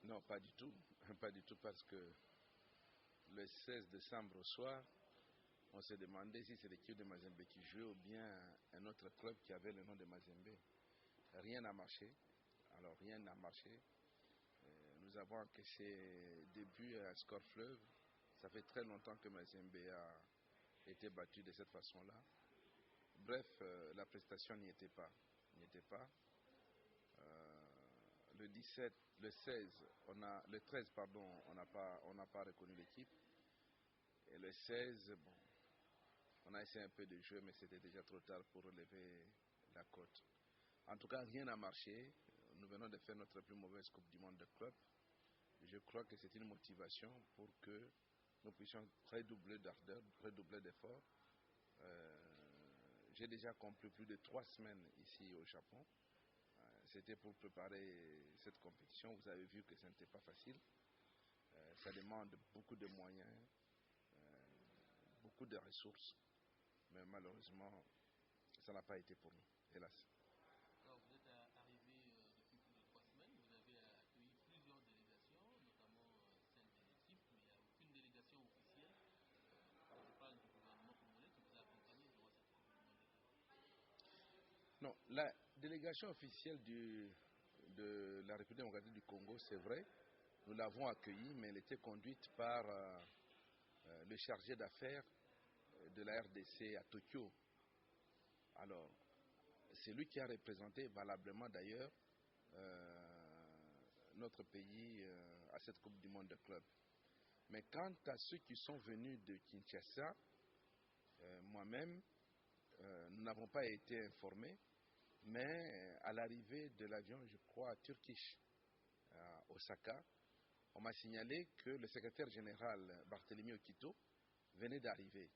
Non, pas du tout. Pas du tout parce que le 16 décembre au soir, on s'est demandé si c'est l'équipe de Mazembe qui jouait ou bien un autre club qui avait le nom de Mazembe. Rien n'a marché. Alors rien n'a marché. Nous avons encaissé début à score fleuve. Ça fait très longtemps que Mazembe a été battu de cette façon-là. Bref, la prestation n'y était pas. Le 17, le 16, le 13, pardon, on n'a pas reconnu l'équipe. Et le 16, bon, on a essayé un peu de jouer, mais c'était déjà trop tard pour relever la côte. En tout cas, rien n'a marché. Nous venons de faire notre plus mauvaise Coupe du Monde de club. Je crois que c'est une motivation pour que nous puissions redoubler d'ardeur, redoubler d'efforts. J'ai déjà compris plus de 3 semaines ici au Japon. C'était pour préparer cette compétition. Vous avez vu que ce n'était pas facile. Ça demande beaucoup de moyens, beaucoup de ressources. Mais malheureusement, ça n'a pas été pour nous, hélas. Alors, vous êtes arrivé depuis plus de 3 semaines. Vous avez accueilli plusieurs délégations, notamment celle de l'équipe, mais il n'y a aucune délégation officielle. Je parle du gouvernement congolais qui vous a accompagné durant cette Coupe du Monde. Non, la délégation officielle de la République démocratique du Congo, c'est vrai, nous l'avons accueillie, mais elle était conduite par le chargé d'affaires de la RDC à Tokyo. Alors, c'est lui qui a représenté valablement d'ailleurs notre pays à cette Coupe du Monde de club. Mais quant à ceux qui sont venus de Kinshasa, moi-même, nous n'avons pas été informés, mais à l'arrivée de l'avion, je crois, à Turkish, à Osaka, on m'a signalé que le secrétaire général Barthélemy Okito venait d'arriver.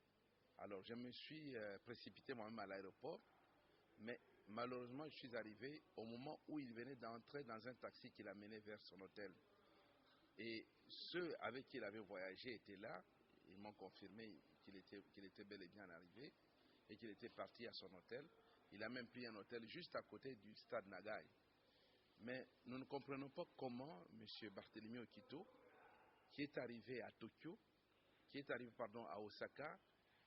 Alors je me suis précipité moi-même à l'aéroport, mais malheureusement je suis arrivé au moment où il venait d'entrer dans un taxi qui l'amenait vers son hôtel. Et ceux avec qui il avait voyagé étaient là, ils m'ont confirmé qu'il était bel et bien arrivé et qu'il était parti à son hôtel. Il a même pris un hôtel juste à côté du stade Nagai. Mais nous ne comprenons pas comment M. Barthélemy Okito, qui est arrivé à Tokyo, à Osaka,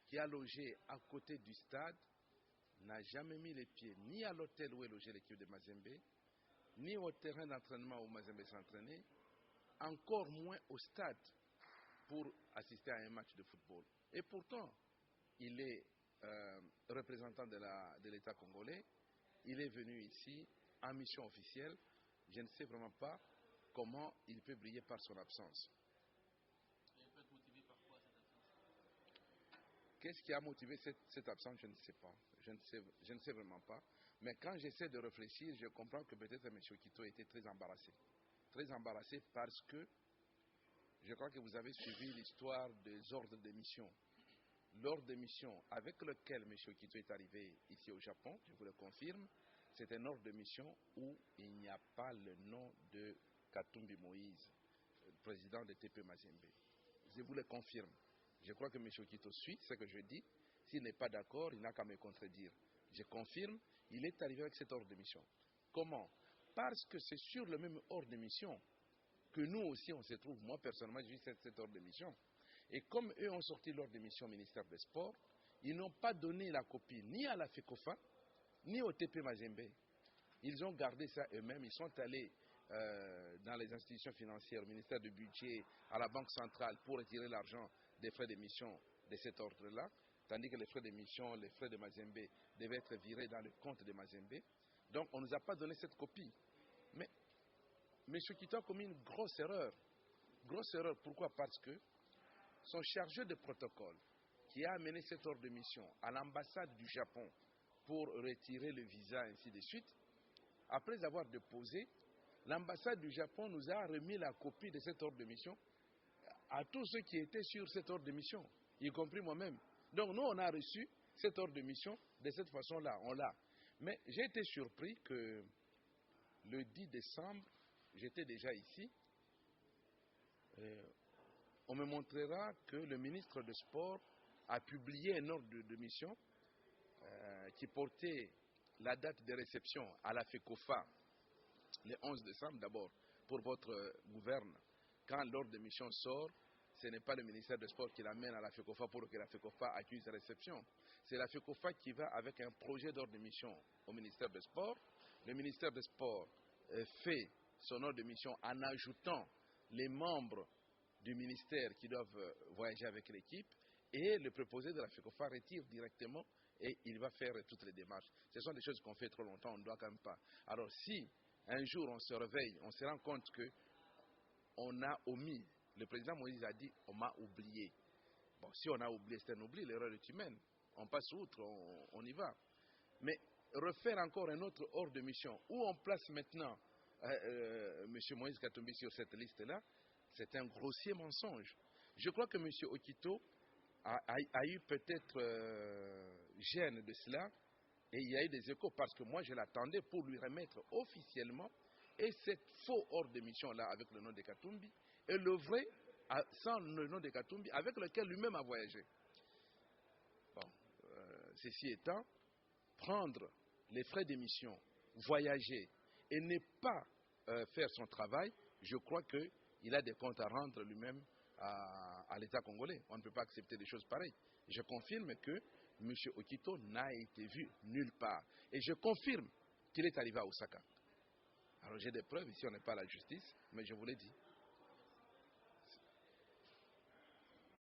qui a logé à côté du stade, n'a jamais mis les pieds ni à l'hôtel où est logée l'équipe de Mazembe, ni au terrain d'entraînement où Mazembe s'entraînait, encore moins au stade pour assister à un match de football. Et pourtant, il est représentant de l'État congolais, il est venu ici en mission officielle. Je ne sais vraiment pas comment il peut briller par son absence. Il peut être motivé par quoi cette absence? Qu'est-ce qui a motivé cette absence? Je ne sais pas. Je ne sais vraiment pas. Mais quand j'essaie de réfléchir, je comprends que peut-être M. Okito était très embarrassé. Très embarrassé parce que je crois que vous avez suivi l'histoire des ordres de mission. L'ordre de mission avec lequel M. Okito est arrivé ici au Japon, je vous le confirme, c'est un ordre de mission où il n'y a pas le nom de Katumbi Moïse, président de TP Mazembe. Je vous le confirme. Je crois que M. Okito suit ce que je dis. S'il n'est pas d'accord, il n'a qu'à me contredire. Je confirme, il est arrivé avec cet ordre de mission. Comment? Parce que c'est sur le même ordre de mission que nous aussi on se trouve. Moi personnellement, j'ai eu cet ordre de mission. Et comme eux ont sorti l'ordre de mission au ministère des Sports, ils n'ont pas donné la copie ni à la FECOFA, ni au TP Mazembe. Ils ont gardé ça eux-mêmes. Ils sont allés dans les institutions financières, au ministère du Budget, à la Banque centrale pour retirer l'argent des frais d'émission de cet ordre-là, tandis que les frais d'émission, les frais de Mazembe devaient être virés dans le compte de Mazembe. Donc on ne nous a pas donné cette copie. Mais M. Okito a commis une grosse erreur. Grosse erreur, pourquoi? Parce que son chargé de protocole, qui a amené cet ordre de mission à l'ambassade du Japon pour retirer le visa, ainsi de suite, après avoir déposé, l'ambassade du Japon nous a remis la copie de cet ordre de mission à tous ceux qui étaient sur cet ordre de mission, y compris moi-même. Donc nous, on a reçu cet ordre de mission de cette façon-là, on l'a. Mais j'ai été surpris que le 10 décembre, j'étais déjà ici, on me montrera que le ministre des Sports a publié un ordre de mission qui portait la date de réception à la FECOFA le 11 décembre d'abord pour votre gouverne. Quand l'ordre de mission sort, ce n'est pas le ministère des Sports qui l'amène à la FECOFA pour que la FECOFA accuse réception. C'est la FECOFA qui va avec un projet d'ordre de mission au ministère des Sports. Le ministère des Sports fait son ordre de mission en ajoutant les membres du ministère qui doivent voyager avec l'équipe, et le préposé de la FECOFA retire directement et il va faire toutes les démarches. Ce sont des choses qu'on fait trop longtemps, on ne doit quand même pas. Alors si un jour on se réveille, on se rend compte qu'on a omis, le président Moïse a dit on m'a oublié. Bon, si on a oublié, c'est un oubli, l'erreur est humaine. On passe outre, on y va. Mais refaire encore un autre ordre de mission, où on place maintenant M. Moïse Katumbi sur cette liste-là, c'est un grossier mensonge. Je crois que M. Okito a eu peut-être gêne de cela, et il y a eu des échos, parce que moi je l'attendais pour lui remettre officiellement, et cette faux ordre de mission-là avec le nom de Katumbi, et le vrai sans le nom de Katumbi, avec lequel lui-même a voyagé. Bon, ceci étant, prendre les frais d'émission, voyager, et ne pas faire son travail, je crois qu'il a des comptes à rendre lui-même à l'État congolais. On ne peut pas accepter des choses pareilles. Je confirme que M. Okito n'a été vu nulle part. Et je confirme qu'il est arrivé à Osaka. Alors j'ai des preuves, ici on n'est pas à la justice, mais je vous l'ai dit.